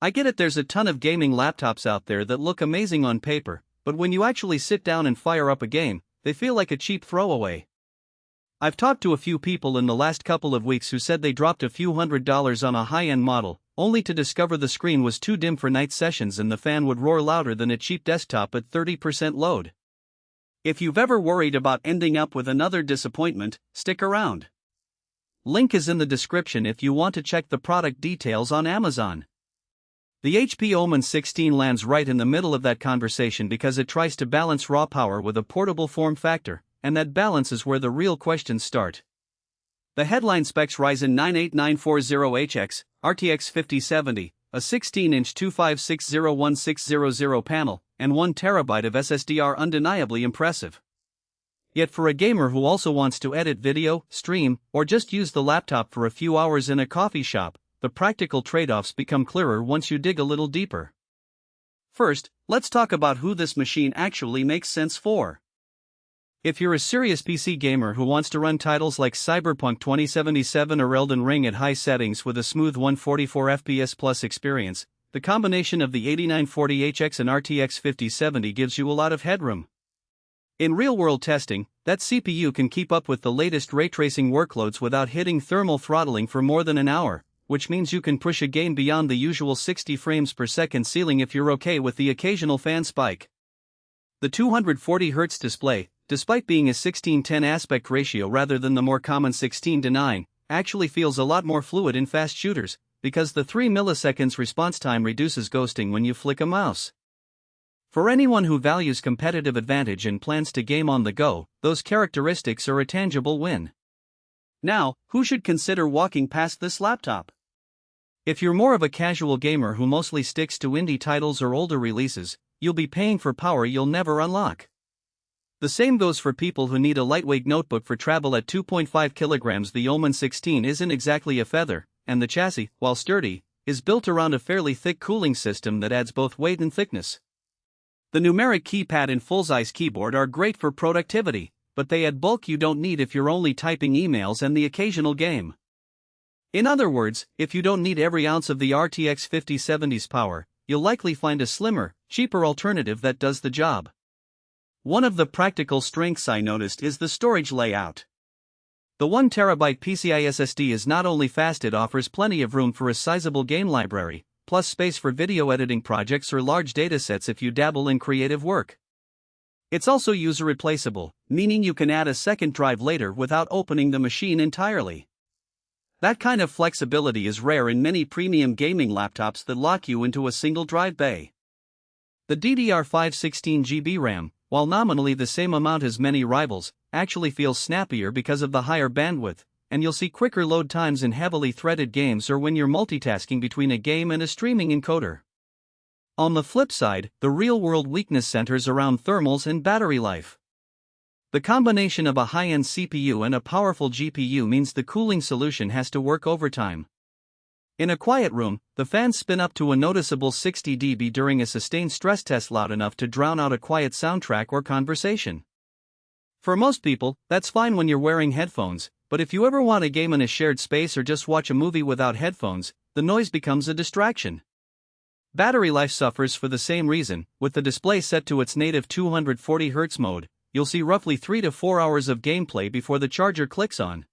I get it, there's a ton of gaming laptops out there that look amazing on paper, but when you actually sit down and fire up a game, they feel like a cheap throwaway. I've talked to a few people in the last couple of weeks who said they dropped a few $100s on a high-end model, only to discover the screen was too dim for night sessions and the fan would roar louder than a cheap desktop at 30% load. If you've ever worried about ending up with another disappointment, stick around. Link is in the description if you want to check the product details on Amazon. The HP OMEN 16 lands right in the middle of that conversation because it tries to balance raw power with a portable form factor, and that balance is where the real questions start. The headline specs Ryzen 9 8940HX, RTX 5070, a 16-inch 25601600 panel, and 1TB of SSD are undeniably impressive. Yet for a gamer who also wants to edit video, stream, or just use the laptop for a few hours in a coffee shop, the practical trade-offs become clearer once you dig a little deeper. First, let's talk about who this machine actually makes sense for. If you're a serious PC gamer who wants to run titles like Cyberpunk 2077 or Elden Ring at high settings with a smooth 144 FPS plus experience, the combination of the 8940HX and RTX 5070 gives you a lot of headroom. In real-world testing, that CPU can keep up with the latest ray tracing workloads without hitting thermal throttling for more than an hour, which means you can push a game beyond the usual 60 frames per second ceiling if you're okay with the occasional fan spike. The 240Hz display, despite being a 16:10 aspect ratio rather than the more common 16:9, actually feels a lot more fluid in fast shooters, because the 3 milliseconds response time reduces ghosting when you flick a mouse. For anyone who values competitive advantage and plans to game on the go, those characteristics are a tangible win. Now, who should consider walking past this laptop? If you're more of a casual gamer who mostly sticks to indie titles or older releases, you'll be paying for power you'll never unlock. The same goes for people who need a lightweight notebook for travel at 2.5 kilograms. The OMEN 16 isn't exactly a feather, and the chassis, while sturdy, is built around a fairly thick cooling system that adds both weight and thickness. The numeric keypad and full-size keyboard are great for productivity, but they add bulk you don't need if you're only typing emails and the occasional game. In other words, if you don't need every ounce of the RTX 5070's power, you'll likely find a slimmer, cheaper alternative that does the job. One of the practical strengths I noticed is the storage layout. The 1TB PCIe SSD is not only fast, it offers plenty of room for a sizable game library, plus space for video editing projects or large datasets if you dabble in creative work. It's also user replaceable, meaning you can add a second drive later without opening the machine entirely. That kind of flexibility is rare in many premium gaming laptops that lock you into a single drive bay. The DDR5 16GB RAM, while nominally the same amount as many rivals, actually feels snappier because of the higher bandwidth, and you'll see quicker load times in heavily threaded games or when you're multitasking between a game and a streaming encoder. On the flip side, the real-world weakness centers around thermals and battery life. The combination of a high-end CPU and a powerful GPU means the cooling solution has to work overtime. In a quiet room, the fans spin up to a noticeable 60 dB during a sustained stress test, loud enough to drown out a quiet soundtrack or conversation. For most people, that's fine when you're wearing headphones, but if you ever want a game in a shared space or just watch a movie without headphones, the noise becomes a distraction. Battery life suffers for the same reason. With the display set to its native 240Hz mode, you'll see roughly 3 to 4 hours of gameplay before the charger clicks on.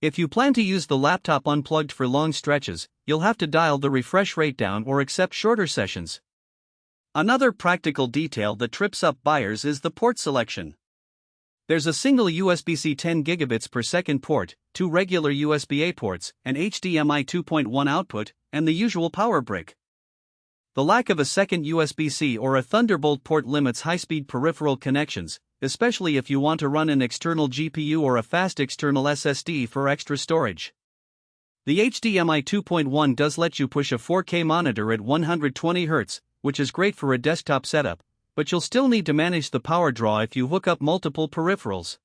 If you plan to use the laptop unplugged for long stretches, you'll have to dial the refresh rate down or accept shorter sessions. Another practical detail that trips up buyers is the port selection. There's a single USB-C 10 gigabits per second port, 2 regular USB-A ports, an HDMI 2.1 output, and the usual power brick. The lack of a second USB-C or a Thunderbolt port limits high-speed peripheral connections, especially if you want to run an external GPU or a fast external SSD for extra storage. The HDMI 2.1 does let you push a 4K monitor at 120Hz, which is great for a desktop setup, but you'll still need to manage the power draw if you hook up multiple peripherals.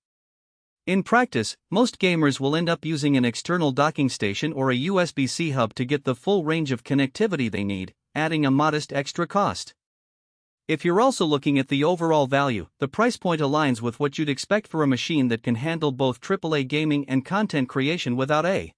In practice, most gamers will end up using an external docking station or a USB-C hub to get the full range of connectivity they need, adding a modest extra cost. If you're also looking at the overall value, the price point aligns with what you'd expect for a machine that can handle both AAA gaming and content creation without a